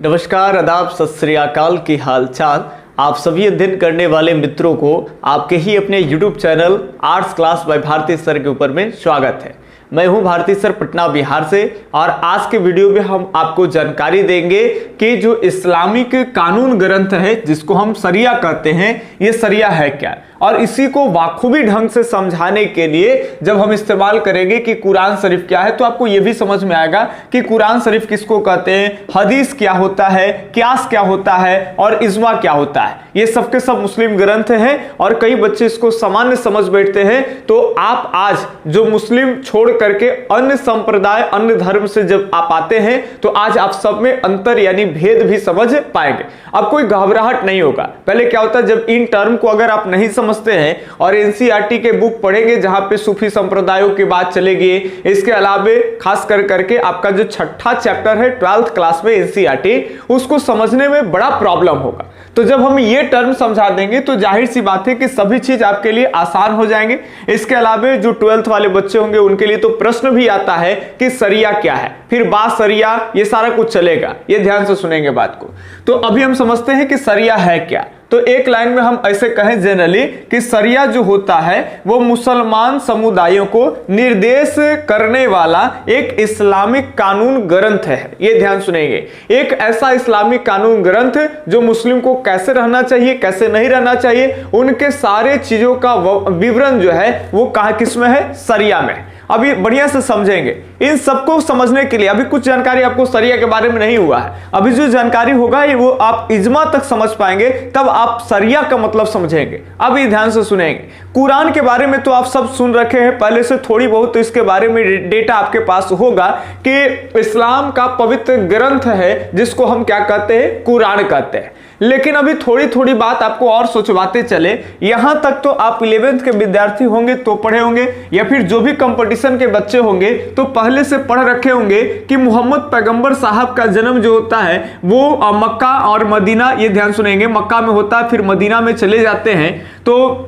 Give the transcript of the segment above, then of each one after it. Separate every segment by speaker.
Speaker 1: नमस्कार, आदाब, सत श्री अकाल की हाल चाल। आप सभी अध्ययन करने वाले मित्रों को आपके ही अपने YouTube channel arts class by Bharti sir के ऊपर में स्वागत है। मैं हूं भारती सर, पटना बिहार से। और आज के वीडियो में हम आपको जानकारी देंगे कि जो इस्लामिक कानून ग्रंथ है जिसको हम शरिया कहते हैं, ये शरिया है क्या, और इसी को बाखूबी ढंग से समझाने के लिए जब हम इस्तेमाल करेंगे कि कुरान शरीफ क्या है, तो आपको यह भी समझ में आएगा कि कुरान शरीफ किसको कहते हैं, हदीस क्या होता है, क्यास क्या होता है और इज्मा क्या होता है। ये सब के सब मुस्लिम ग्रंथ हैं और कई बच्चे इसको सामान्य समझ बैठते हैं। तो आप आज जो मुस्लिम छोड़ करके अन्य संप्रदाय, अन्य धर्म से जब आप आते हैं तो आज आप सब में अंतर यानी भेद भी समझ पाएंगे। अब कोई घबराहट नहीं होगा। पहले क्या होता है, जब इन टर्म को अगर आप नहीं समझते हैं और एनसीईआरटी के बुक पढ़ेंगे जहां पे सूफी संप्रदायों की बात चलेगी, इसके अलावा खास कर करके आपका जो छठा चैप्टर है 12th क्लास में एनसीईआरटी, उसको समझने में बड़ा प्रॉब्लम होगा। तो जब हम ये टर्म समझा देंगे तो जाहिर सी बात है कि सभी चीज आपके लिए आसान हो जाएंगे। इसके अलावा जो 12th वाले बच्चे होंगे उनके लिए तो प्रश्न भी आता है कि शरिया क्या है, फिर बा शरिया, ये सारा कुछ चलेगा। ये ध्यान से सुनेंगे बात को। तो अभी हम समझते हैं कि शरिया है क्या। तो एक लाइन में हम ऐसे कहें जनरली कि शरिया जो होता है वो मुसलमान समुदायों को निर्देश करने वाला एक इस्लामिक कानून ग्रंथ है। ये ध्यान सुनेंगे, एक ऐसा इस्लामिक कानून ग्रंथ जो मुस्लिम को कैसे रहना चाहिए, कैसे नहीं रहना चाहिए, उनके सारे चीजों का विवरण जो है वो कहाँ किस में है, शरिया में। अभी बढ़िया से समझेंगे। इन सबको समझने के लिए अभी कुछ जानकारी आपको शरिया के बारे में नहीं हुआ है, अभी जो जानकारी होगा वो आप इज्मा तक समझ पाएंगे, तब आप शरिया का मतलब समझेंगे। अभी ध्यान से सुनेंगे। कुरान के बारे में तो आप सब सुन रखे हैं पहले से थोड़ी बहुत, तो इसके बारे में डेटा आपके पास होगा कि इस्लाम का पवित्र ग्रंथ है जिसको हम क्या कहते हैं, कुरान कहते हैं। लेकिन अभी थोड़ी थोड़ी बात आपको और सोचवाते चले। यहां तक तो आप 11th के विद्यार्थी होंगे तो पढ़े होंगे, या फिर जो भी कंपटीशन के बच्चे होंगे तो पहले से पढ़ रखे होंगे कि मोहम्मद पैगंबर साहब का जन्म जो होता है वो मक्का और मदीना, ये ध्यान सुनेंगे, मक्का में होता है, फिर मदीना में चले जाते हैं। तो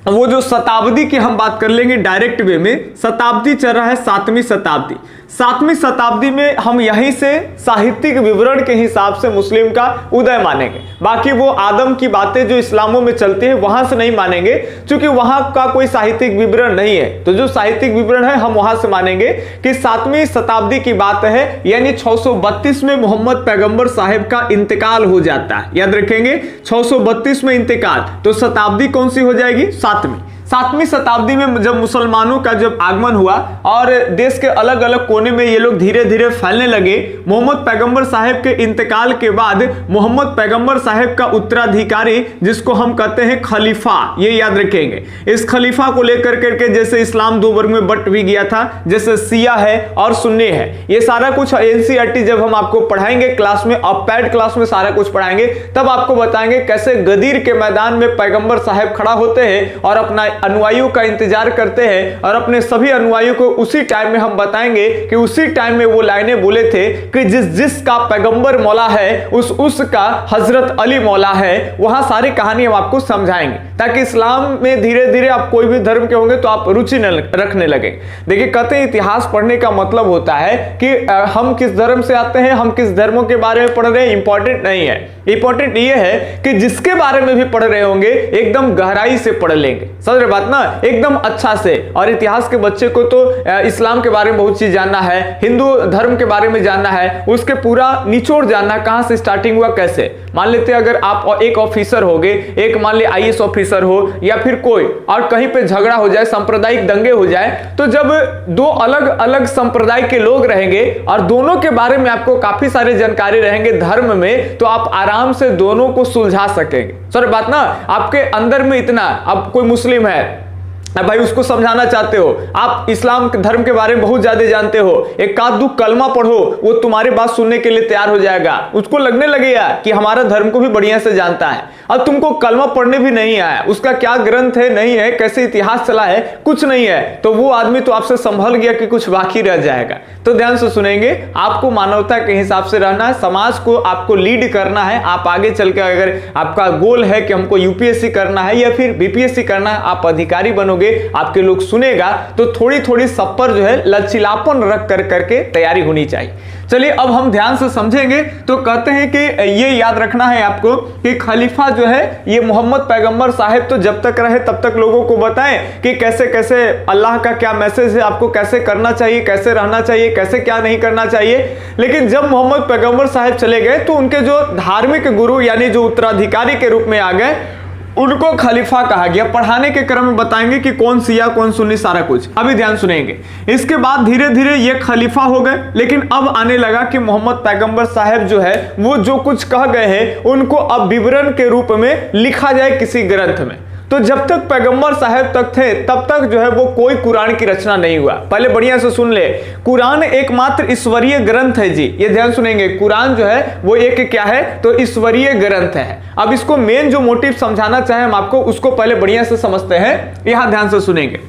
Speaker 1: वो जो शताब्दी की हम बात कर लेंगे डायरेक्ट वे में, शताब्दी चल रहा है 7वीं शताब्दी। 7वीं शताब्दी में हम यहीं से साहित्यिक विवरण के हिसाब से मुस्लिम का उदय मानेंगे। बाकी वो आदम की बातें जो इस्लामों में चलती है वहां से नहीं मानेंगे, क्योंकि वहां का कोई साहित्यिक विवरण नहीं है। तो जो साहित्यिक विवरण है हम वहां से मानेंगे कि 7वीं शताब्दी की बात है, यानी 632 में मोहम्मद पैगंबर साहब का इंतकाल हो जाता है। याद रखेंगे, 632 में इंतकाल, तो शताब्दी कौन सी हो जाएगी, 7वीं शताब्दी में जब मुसलमानों का जब आगमन हुआ और देश के अलग अलग कोने में ये लोग धीरे धीरे फैलने लगे। मोहम्मद पैगंबर साहब के इंतकाल के बाद मोहम्मद पैगंबर साहब का उत्तराधिकारी जिसको हम कहते हैं खलीफा, ये याद रखेंगे। इस खलीफा को लेकर करके जैसे इस्लाम दो वर्ग में बट भी गया था, जैसे शिया है और सुन्नी है। ये सारा कुछ एनसीईआरटी जब हम आपको पढ़ाएंगे क्लास में, अपैड क्लास में सारा कुछ पढ़ाएंगे, तब आपको बताएंगे कैसे गदीर के मैदान में पैगंबर साहब खड़ा होते हैं और अपना अनुयायियों का इंतजार करते हैं, और अपने सभी अनुयायियों को उसी टाइम में हम बताएंगे कि उसी टाइम में वो लाइनें बोले थे कि जिसका पैगंबर मौला है उसका हजरत अली मौला है। वहां सारी कहानी हम आपको समझाएंगे ताकि इस्लाम में धीरे धीरे आप कोई भी धर्म के होंगे तो आप रुचि रखने लगे। देखिए, कहते हैं इतिहास पढ़ने का मतलब होता है कि हम किस धर्म से आते हैं, हम किस धर्मों के बारे में पढ़ रहे हैं, इंपॉर्टेंट नहीं है। इंपॉर्टेंट ये है कि जिसके बारे में भी पढ़ रहे होंगे एकदम गहराई से पढ़ लेंगे, समझ रहे बात ना, एकदम अच्छा से। और इतिहास के बच्चे को तो इस्लाम के बारे में बहुत चीज जानना है, हिंदू धर्म के बारे में जानना है, उसके पूरा निचोड़ जानना, कहां से स्टार्टिंग हुआ कैसे। मान लेते हैं अगर आप एक ऑफिसर होगे, एक मान ले आईएएस ऑफिसर हो या फिर कोई, और कहीं पे झगड़ा हो जाए, सांप्रदायिक दंगे हो जाए, तो जब दो अलग अलग संप्रदाय के लोग रहेंगे और दोनों के बारे में आपको काफी सारी जानकारी रहेंगे धर्म में, तो आप आराम से दोनों को सुलझा सकेंगे। सर बात ना, आपके अंदर में इतना, अब कोई मुस्लिम है, भाई उसको समझाना चाहते हो, आप इस्लाम धर्म के बारे में बहुत ज्यादा जानते हो, एक आध दो कलमा पढ़ो, वो तुम्हारी बात सुनने के लिए तैयार हो जाएगा। उसको लगने लगेगा कि हमारा धर्म को भी बढ़िया से जानता है। अब तुमको कलमा पढ़ने भी नहीं आया, उसका क्या ग्रंथ है नहीं है, कैसे इतिहास चला है, कुछ नहीं है, तो वो आदमी तो आपसे संभल गया कि कुछ बाकी रह जाएगा। तो ध्यान से सुनेंगे, आपको मानवता के हिसाब से रहना है, समाज को आपको लीड करना है। आप आगे चल के अगर आपका गोल है कि हमको यूपीएससी करना है या फिर बीपीएससी करना है, आप अधिकारी बनोगे, आपके लोग सुनेगा, तो थोड़ी थोड़ी सब पर जो है लचीलापन रख करके तैयारी होनी चाहिए। चलिए अब हम ध्यान से समझेंगे। तो कहते हैं कि ये याद रखना है आपको कि खलीफा जो है ये मोहम्मद पैगंबर साहब तो जब तक रहे तब तक लोगों को बताएं कि कैसे कैसे अल्लाह का क्या मैसेज है, आपको कैसे करना चाहिए, कैसे रहना चाहिए, कैसे क्या नहीं करना चाहिए। लेकिन जब मोहम्मद पैगंबर साहब चले गए तो उनके जो धार्मिक गुरु यानी जो उत्तराधिकारी के रूप में आ गए उनको खलीफा कहा गया। पढ़ाने के क्रम में बताएंगे कि कौन शिया कौन सुन्नी सारा कुछ, अभी ध्यान सुनेंगे। इसके बाद धीरे धीरे ये खलीफा हो गए, लेकिन अब आने लगा कि मोहम्मद पैगंबर साहब जो है वो जो कुछ कह गए हैं उनको अब विवरण के रूप में लिखा जाए किसी ग्रंथ में। तो जब तक पैगंबर साहब तक थे तब तक जो है वो कोई कुरान की रचना नहीं हुआ। पहले बढ़िया से सुन ले, कुरान एकमात्र ईश्वरीय ग्रंथ है जी, ये ध्यान सुनेंगे। कुरान जो है वो एक क्या है, तो ईश्वरीय ग्रंथ है। अब इसको मेन जो मोटिव समझाना चाहे हम आपको उसको पहले बढ़िया से समझते हैं, यहां ध्यान से सुनेंगे।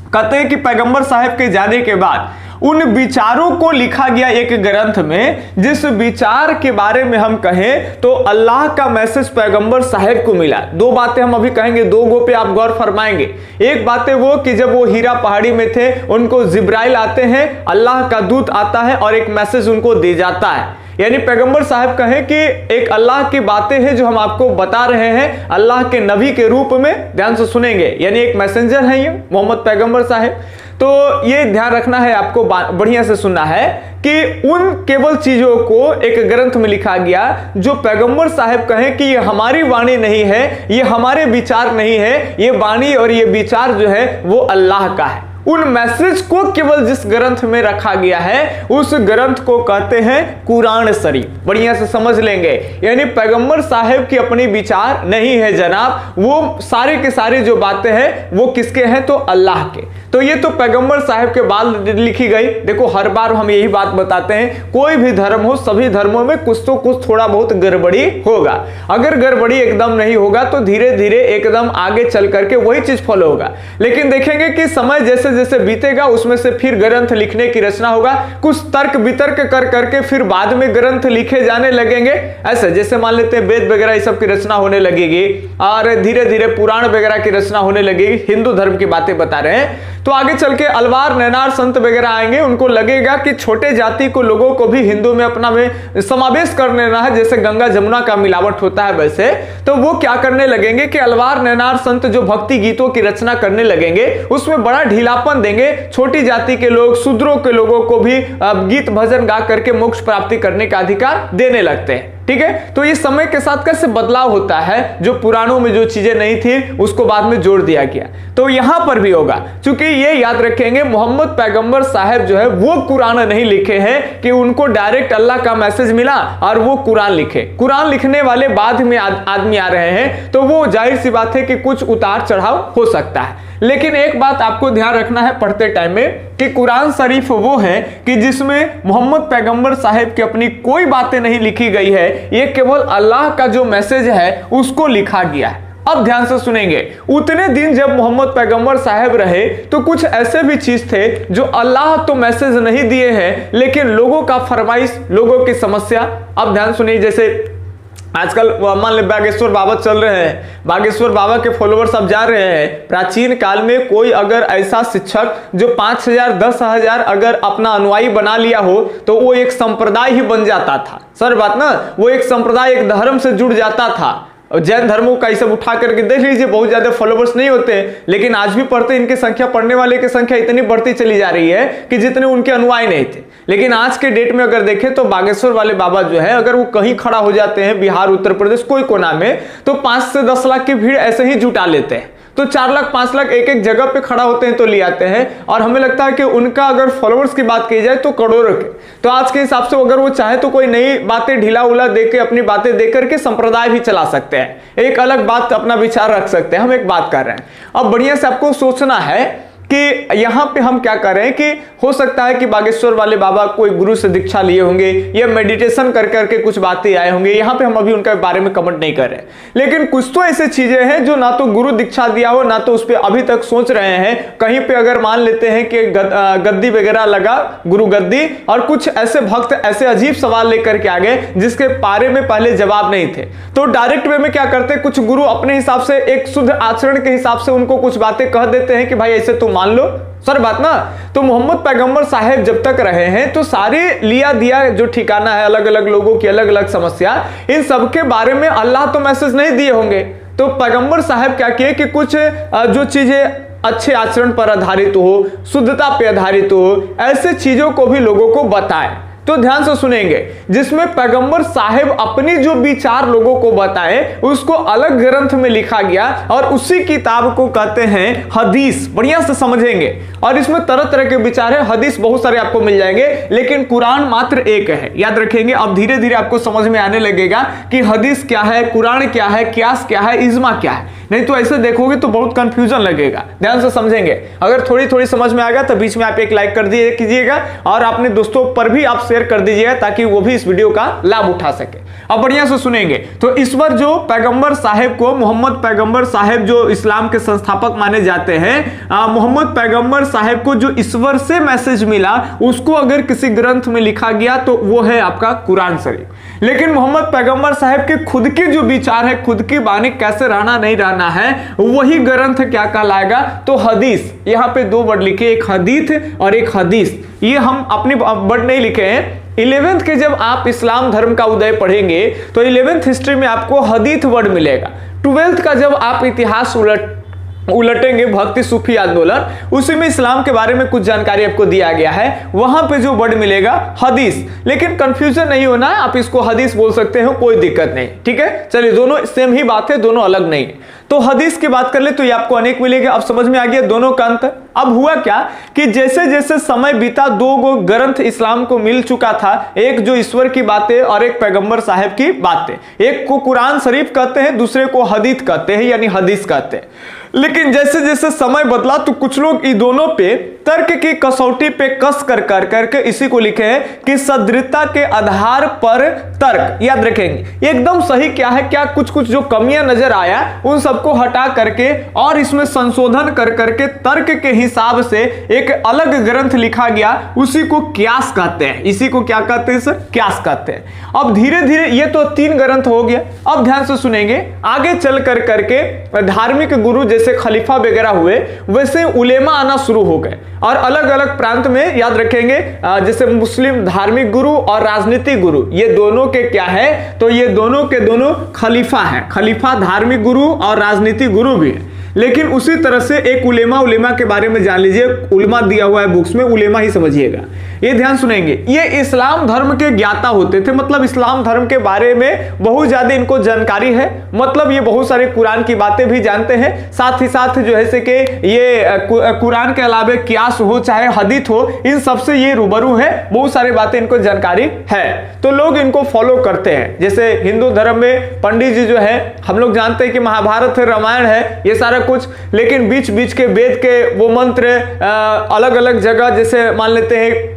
Speaker 1: कहते हैं कि पैगंबर साहब के जाने के बाद उन विचारों को लिखा गया एक ग्रंथ में, जिस विचार के बारे में हम कहें तो अल्लाह का मैसेज पैगंबर साहब को मिला। दो बातें हम अभी कहेंगे, दो गो पे आप गौर फरमाएंगे। एक बात है वो कि जब वो हीरा पहाड़ी में थे उनको जिब्राइल आते हैं, अल्लाह का दूत आता है और एक मैसेज उनको दे जाता है। यानी पैगंबर साहब कहें कि एक अल्लाह की बातें हैं जो हम आपको बता रहे हैं अल्लाह के नबी के रूप में, ध्यान से सुनेंगे। यानी एक मैसेंजर है ये मोहम्मद पैगंबर साहब। तो ये ध्यान रखना है आपको, बढ़िया से सुनना है कि उन केवल चीजों को एक ग्रंथ में लिखा गया जो पैगंबर साहब कहें कि ये हमारी वाणी नहीं है, ये हमारे विचार नहीं है, ये वाणी और ये विचार जो है वो अल्लाह का है। उन मैसेज को केवल जिस ग्रंथ में रखा गया है उस ग्रंथ को कहते हैं कुरान शरीफ। बढ़िया से समझ लेंगे। यानी पैगंबर साहब की अपनी विचार नहीं है जनाब, वो सारे के सारे जो बातें हैं वो किसके हैं, तो अल्लाह के। तो ये तो पैगंबर साहब के बाद लिखी गई। देखो हर बार हम यही बात बताते हैं, कोई भी धर्म हो सभी धर्मों में कुछ तो कुछ थोड़ा बहुत गड़बड़ी होगा। अगर गड़बड़ी एकदम नहीं होगा तो धीरे धीरे एकदम आगे चल करके वही चीज फॉलो होगा। लेकिन देखेंगे कि समय जैसे जैसे बीतेगा उसमें से फिर ग्रंथ लिखने की रचना होगा, कुछ तर्क वितर्क कर करके फिर बाद में ग्रंथ लिखे जाने लगेंगे। ऐसे जैसे मान लेते हैं वेद वगैरह सब की रचना होने लगेगी और धीरे धीरे पुराण वगैरह की रचना होने लगेगी। हिंदू धर्म की बातें बता रहे हैं। तो आगे चल के अलवार नैनार संत वगैरह आएंगे, उनको लगेगा कि छोटे जाति को लोगों को भी हिंदू में अपना में समावेश कर लेना है, जैसे गंगा जमुना का मिलावट होता है वैसे। तो वो क्या करने लगेंगे कि अलवार नैनार संत जो भक्ति गीतों की रचना करने लगेंगे उसमें बड़ा ढीलापन देंगे, छोटी जाति के लोग शूद्रों के लोगों को भी गीत भजन गा करके मोक्ष प्राप्ति करने का अधिकार देने लगते हैं। ठीक है, तो ये समय के साथ कैसे बदलाव होता है, जो पुराणों में जो चीजें नहीं थी उसको बाद में जोड़ दिया गया। तो यहां पर भी होगा, क्योंकि ये याद रखेंगे मोहम्मद पैगंबर साहब जो है वो कुरान नहीं लिखे हैं कि उनको डायरेक्ट अल्लाह का मैसेज मिला और वो कुरान लिखे। कुरान लिखने वाले बाद में आदमी आ रहे हैं, तो वो जाहिर सी बात है कि कुछ उतार चढ़ाव हो सकता है। लेकिन एक बात आपको ध्यान रखना है पढ़ते टाइम में कि कुरान शरीफ वो है कि जिसमें मोहम्मद पैगंबर साहब की अपनी कोई बातें नहीं लिखी गई है, ये केवल अल्लाह का जो मैसेज है उसको लिखा गया है। अब ध्यान से सुनेंगे, उतने दिन जब मोहम्मद पैगंबर साहब रहे तो कुछ ऐसे भी चीज थे जो अल्लाह तो मैसेज नहीं दिए हैं, लेकिन लोगों का फरमाइश, लोगों की समस्या। अब ध्यान सुनिए, जैसे आजकल मान ले बागेश्वर बाबा चल रहे हैं, बागेश्वर बाबा के फॉलोअर्स अब जा रहे हैं। प्राचीन काल में कोई अगर ऐसा शिक्षक जो 5,000 10,000 अगर अपना अनुयायी बना लिया हो तो वो एक संप्रदाय ही बन जाता था। सर बात ना, वो एक संप्रदाय एक धर्म से जुड़ जाता था। और जैन धर्मों का सब उठा करके देख लीजिए, बहुत ज्यादा फॉलोवर्स नहीं होते, लेकिन आज भी पढ़ते इनकी संख्या, पढ़ने वाले की संख्या इतनी बढ़ती चली जा रही है कि जितने उनके अनुयायी नहीं थे। लेकिन आज के डेट में अगर देखें तो बागेश्वर वाले बाबा जो है अगर वो कहीं खड़ा हो जाते हैं बिहार उत्तर प्रदेश कोई कोना में, तो 5 से 10 लाख की भीड़ ऐसे ही जुटा लेते हैं। तो 4 लाख 5 लाख एक एक जगह पे खड़ा होते हैं तो ले आते हैं। और हमें लगता है कि उनका अगर फॉलोअर्स की बात की जाए तो करोड़ों के। तो आज के हिसाब से अगर वो चाहे तो कोई नई बातें ढीला उला दे के अपनी बातें दे करके संप्रदाय भी चला सकते हैं, एक अलग बात अपना विचार रख सकते हैं। हम एक बात कर रहे हैं, अब बढ़िया से आपको सोचना है कि यहां पे हम क्या कर रहे हैं कि हो सकता है कि बागेश्वर वाले बाबा कोई गुरु से दीक्षा लिए होंगे या मेडिटेशन कर करके कुछ बातें आए होंगे। यहां पे हम अभी उनके बारे में कमेंट नहीं कर रहे, लेकिन कुछ तो ऐसे चीजें हैं जो ना तो गुरु दीक्षा दिया हो ना तो उस पर अभी तक सोच रहे हैं। कहीं पे अगर मान लेते हैं कि गद्दी वगैरह लगा, गुरु गद्दी, और कुछ ऐसे भक्त ऐसे अजीब सवाल लेकर के आ गए जिसके बारे में पहले जवाब नहीं थे, तो डायरेक्ट वे में क्या करते हैं, कुछ गुरु अपने हिसाब से एक शुद्ध आचरण के हिसाब से उनको कुछ बातें कह देते हैं कि भाई ऐसे तो मान मान लो, सर बात ना। तो मोहम्मद पैगंबर साहब जब तक रहे हैं तो सारे लिया दिया जो ठिकाना है, अलग अलग लोगों की अलग अलग समस्या, इन सब के बारे में अल्लाह तो मैसेज नहीं दिए होंगे। तो पैगंबर साहब क्या किए कि कुछ जो चीजें अच्छे आचरण पर आधारित हो, शुद्धता पे आधारित हो, ऐसे चीजों को भी लोगों को बताएं। तो ध्यान से सुनेंगे, जिसमें पैगंबर साहब अपनी जो विचार लोगों को बताए उसको अलग ग्रंथ में लिखा गया और उसी किताब को कहते हैं हदीस। बढ़िया से समझेंगे, और इसमें तरह तरह के विचार है। हदीस बहुत सारे आपको मिल जाएंगे, लेकिन कुरान मात्र एक है, याद रखेंगे। अब धीरे धीरे आपको समझ में आने लगेगा कि हदीस क्या है, कुरान क्या है, कियास क्या है, इज्मा क्या है। नहीं तो ऐसे देखोगे तो बहुत कंफ्यूजन लगेगा। ध्यान से समझेंगे, अगर थोड़ी थोड़ी समझ में आएगा तो बीच में आप एक लाइक कर दिए कीजिएगा और अपने दोस्तों पर भी आप शेयर कर दीजिएगा ताकि वो भी इस वीडियो का लाभ उठा सके। अब बढ़िया से सुनेंगे। तो इस बार जो पैगंबर साहब को, मोहम्मद पैगंबर साहब जो इस्लाम के संस्थापक माने जाते हैं, मोहम्मद पैगंबर साहब को जो ईश्वर से मैसेज मिला उसको अगर किसी ग्रंथ में लिखा गया तो वो है आपका कुरान शरीफ। लेकिन मोहम्मद पैगंबर साहब के खुद के जो विचार है, खुद की बानी कैसे रहना नहीं रहना है, वही ग्रंथ क्या कहलाएगा, तो हदीस। यहां पे दो वर्ड लिखे, एक हदीथ और एक हदीस। ये हम अपने वर्ड नहीं लिखे हैं। 11th के जब आप इस्लाम धर्म का उदय पढ़ेंगे तो 11th हिस्ट्री में आपको हदीथ वर्ड मिलेगा। 12th का जब आप इतिहास उलटेंगे, भक्ति सूफी आंदोलन, उसी में इस्लाम के बारे में कुछ जानकारी आपको दिया गया है, वहां पे जो वर्ड मिलेगा हदीस। लेकिन कंफ्यूजन नहीं होना है, आप इसको हदीस बोल सकते हो, कोई दिक्कत नहीं, ठीक है। चलिए, दोनों सेम ही बात है, दोनों अलग नहीं है। तो हदीस की बात कर ले तो ये आपको अनेक मिलेगा। अब समझ में आ गया दोनों का अंतर। अब हुआ क्या कि जैसे जैसे समय बीता, दो गो ग्रंथ इस्लाम को मिल चुका था, एक जो ईश्वर की बातें और एक पैगंबर साहब की बातें। एक को कुरान शरीफ कहते हैं, दूसरे को हदीस कहते हैं, यानी हदीस कहते हैं। लेकिन जैसे जैसे समय बदला तो कुछ लोग इन दोनों पे तर्क की कसौटी पे कस कर करके इसी को लिखे हैं कि सदृढ़ता के आधार पर तर्क। याद रखेंगे, एकदम सही क्या है, क्या कुछ कुछ जो कमियां नजर आया उन सबको हटा करके और इसमें संशोधन कर करके तर्क के हिसाब से एक अलग ग्रंथ लिखा गया, उसी को कियास कहते हैं। इसी को क्या कहते हैं सर, कियास कहते हैं। अब धीरे धीरे ये तो 3 ग्रंथ हो गया। अब ध्यान से सुनेंगे, आगे चल कर करके धार्मिक गुरु जैसे खलीफा वगैरह हुए, वैसे उलेमा आना शुरू हो गए और अलग अलग प्रांत में, याद रखेंगे, जैसे मुस्लिम धार्मिक गुरु और राजनीतिक गुरु, ये दोनों के क्या है, तो ये दोनों के दोनों खलीफा हैं। खलीफा धार्मिक गुरु और राजनीतिक गुरु भी है। लेकिन उसी तरह से एक उलेमा के बारे में जान लीजिए, उलेमा दिया हुआ है बुक्स में, उलेमा ही समझिएगा। ये ध्यान सुनेंगे, ये इस्लाम धर्म के ज्ञाता होते थे, मतलब इस्लाम धर्म के बारे में बहुत ज्यादा इनको जानकारी है। मतलब ये बहुत सारे कुरान की बातें भी जानते हैं, साथ ही साथ जो है से कि ये कुरान के अलावा कियास हो चाहे हदीथ हो, इन सबसे ये रूबरू है, बहुत सारी बातें इनको जानकारी है, तो लोग इनको फॉलो करते हैं। जैसे हिंदू धर्म में पंडित जी जो है, हम लोग जानते हैं कि महाभारत है, रामायण है, ये सारा कुछ, लेकिन बीच बीच के वेद के वो मंत्र अलग अलग जगह, जैसे मान लेते हैं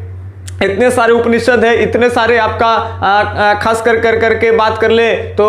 Speaker 1: इतने सारे उपनिषद है, इतने सारे आपका खास कर करके बात कर ले तो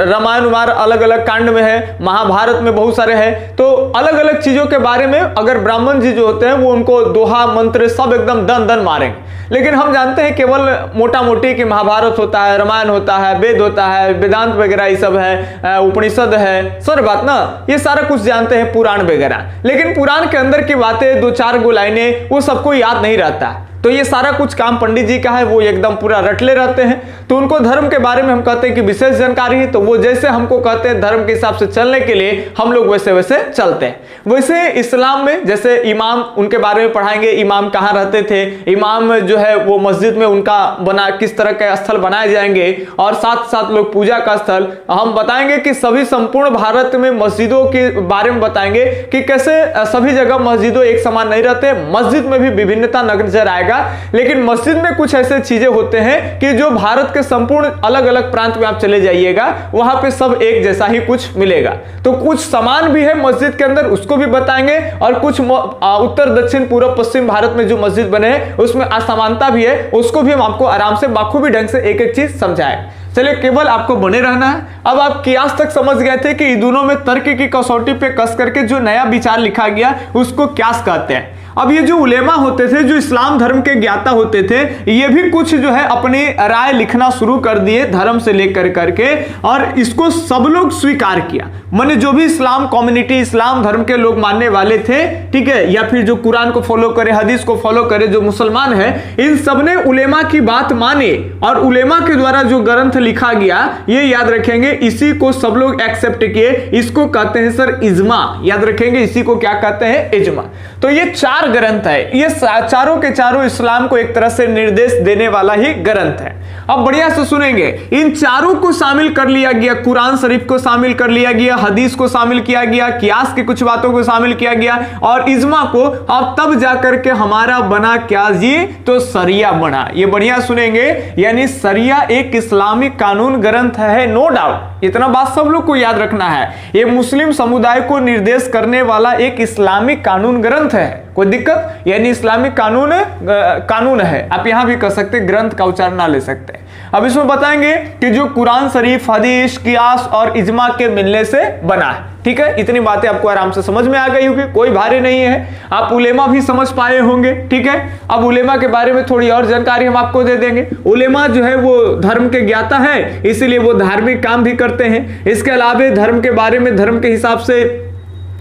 Speaker 1: रामायण अलग अलग कांड में है, महाभारत में बहुत सारे हैं। तो अलग अलग चीजों के बारे में अगर ब्राह्मण जी जो होते हैं वो उनको दोहा मंत्र सब एकदम दन दन मारेंगे। लेकिन हम जानते हैं केवल मोटा मोटी कि महाभारत होता है, रामायण होता है, वेद होता है, वेदांत वगैरह ये सब है, उपनिषद है, सर बात ना, ये सारा कुछ जानते हैं, पुराण वगैरह। लेकिन पुराण के अंदर की बातें 2-4 गो लाइनें वो सबको याद नहीं रहता। तो ये सारा कुछ काम पंडित जी का है, वो एकदम पूरा रटले रहते हैं। तो उनको धर्म के बारे में हम कहते हैं कि विशेष जानकारी है, तो वो जैसे हमको कहते हैं धर्म के हिसाब से चलने के लिए हम लोग वैसे वैसे चलते हैं। वैसे इस्लाम में जैसे इमाम, उनके बारे में पढ़ाएंगे, इमाम कहाँ रहते थे, इमाम जो है वो मस्जिद में उनका किस तरह के स्थल बनाए जाएंगे, और साथ साथ लोग पूजा का स्थल हम बताएंगे कि सभी संपूर्ण भारत में मस्जिदों के बारे में बताएंगे कि कैसे सभी जगह मस्जिदों एक समान नहीं रहते, मस्जिद में भी विभिन्नता नजर आएगा। लेकिन मस्जिद में कुछ ऐसे चीजें होते हैं कि जो भारत के संपूर्ण अलग अलग प्रांत में आप चले जाइएगा वहां पे सब एक जैसा ही कुछ मिलेगा। तो कुछ समान भी है मस्जिद के अंदर, उसको भी बताएंगे, और कुछ उत्तर दक्षिण पूर्व पश्चिम भारत में जो मस्जिद बने हैं उसमें असमानता भी है, उसको भी हम आपको आराम से बखूबी ढंग से एक एक चीज समझाएं। चलिए, केवल आपको बने रहना है। अब आप कियास तक समझ गए थे कि दोनों में तर्क की कसौटी पे कस करके जो नया विचार लिखा गया उसको कियास कहते हैं।
Speaker 2: अब ये जो उलेमा होते थे, जो इस्लाम धर्म के ज्ञाता होते थे, ये भी कुछ जो है अपनी राय लिखना शुरू कर दिए धर्म से लेकर करके, और इसको सब लोग स्वीकार किया। माने जो भी इस्लाम कम्युनिटी, इस्लाम धर्म के लोग मानने वाले थे, ठीक है, या फिर जो कुरान को फॉलो करे, हदीस को फॉलो करे, जो मुसलमान है, इन सब ने उलेमा की बात माने, और उलेमा के द्वारा जो ग्रंथ लिखा गया, ये याद रखेंगे, इसी को सब लोग एक्सेप्ट किए। इसको कहते हैं सर इजमा, याद रखेंगे, इसी को क्या कहते हैं, इजमा। तो ये 4 ग्रंथ है, ये चारों के चारों इस्लाम को एक तरह से निर्देश देने वाला ही ग्रंथ है। अब बढ़िया से सुनेंगे, इन चारों को शामिल कर लिया गया, कुरान शरीफ को शामिल कर लिया गया, हदीस को शामिल किया गया, कियास की कुछ बातों को शामिल किया गया, और इजमा को। अब तब जाकर के हमारा बना क्या जी, तो शरिया बना। ये बढ़िया सुनेंगे, यानी शरिया एक इस्लामिक कानून ग्रंथ है, नो डाउट, इतना बात सब लोग को याद रखना है। ये मुस्लिम समुदाय को निर्देश करने वाला एक इस्लामिक कानून ग्रंथ है, कोई दिक्कत, यानी इस्लामिक कानून है। आप यहां भी कह सकते, ग्रंथ का उच्चारण ना ले सकते। अब इसमें बताएंगे कि जो कुरान शरीफ, हदीस, कियास और इजमा के मिलने से बना है। ठीक है, इतनी बातें आपको आराम से समझ में आ गई होगी, कोई भारी नहीं है। आप उलेमा भी समझ पाए होंगे। ठीक है, अब उलेमा के बारे में थोड़ी और जानकारी हम आपको दे देंगे। उलेमा जो है वो धर्म के ज्ञाता है, इसीलिए वो धार्मिक काम भी करते हैं। इसके अलावा धर्म के बारे में, धर्म के हिसाब से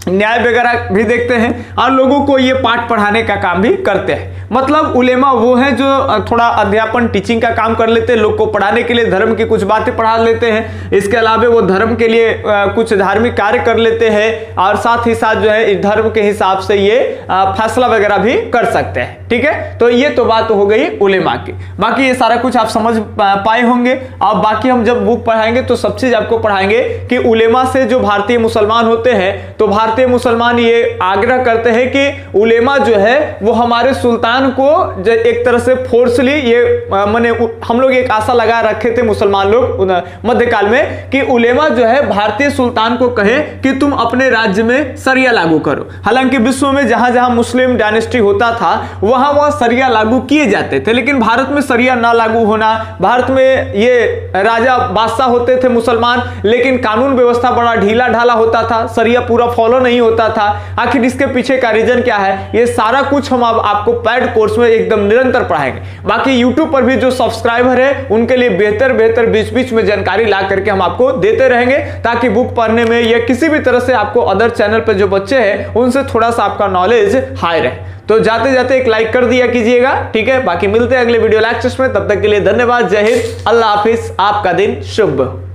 Speaker 2: न्याय वगैरह भी देखते हैं, और लोगों को ये पाठ पढ़ाने का काम भी करते हैं। मतलब उलेमा वो है जो थोड़ा अध्यापन, टीचिंग का काम कर लेते हैं, लोग को पढ़ाने के लिए धर्म की कुछ बातें पढ़ा लेते हैं। इसके अलावा वो धर्म के लिए कुछ धार्मिक कार्य कर लेते हैं, और साथ ही साथ जो है धर्म के हिसाब से ये फैसला वगैरह भी कर सकते हैं। ठीक है, तो ये तो बात हो गई उलेमा की। बाकी ये सारा कुछ आप समझ पाए होंगे। अब बाकी हम जब बुक पढ़ाएंगे तो सब चीज आपको पढ़ाएंगे कि उलेमा से जो भारतीय मुसलमान होते हैं, तो भारतीय मुसलमान ये आग्रह करते हैं कि उलेमा जो है वो हमारे सुल्तान को एक तरह से फोर्सली, ये माने हम लोग एक आशा लगा रखे थे मुसलमान लोग मध्यकाल में, कि उलेमा जो है भारतीय सुल्तान को कहे कि तुम अपने राज्य में शरिया लागू करो। हालांकि विश्व में जहां जहां मुस्लिम डायनेस्टी होता था वहां शरिया लागू किए जाते थे, लेकिन भारत में शरिया ना लागू होना, भारत में ये राजा बादशाह होते थे मुसलमान, लेकिन कानून व्यवस्था बड़ा ढीला ढाला होता था, शरिया पूरा फॉलो नहीं होता था। आखिर इसके पीछे का रीजन क्या है, ये सारा कुछ हम आपको पैड कोर्स में एकदम निरंतर पढ़ाएंगे। बाकी यूट्यूब पर भी जो सब्सक्राइबर है उनके लिए बेहतर बीच बीच में जानकारी ला करके हम आपको देते रहेंगे, ताकि बुक पढ़ने में या किसी भी तरह से आपको अदर चैनल पर जो बच्चे हैं उनसे थोड़ा सा आपका नॉलेज हाई रहे। तो जाते जाते एक लाइक कर दिया कीजिएगा। ठीक है, बाकी मिलते हैं अगले वीडियो लेक्चर्स में, तब तक के लिए धन्यवाद। जय हिंद, अल्लाह हाफिज, आपका दिन शुभ हो।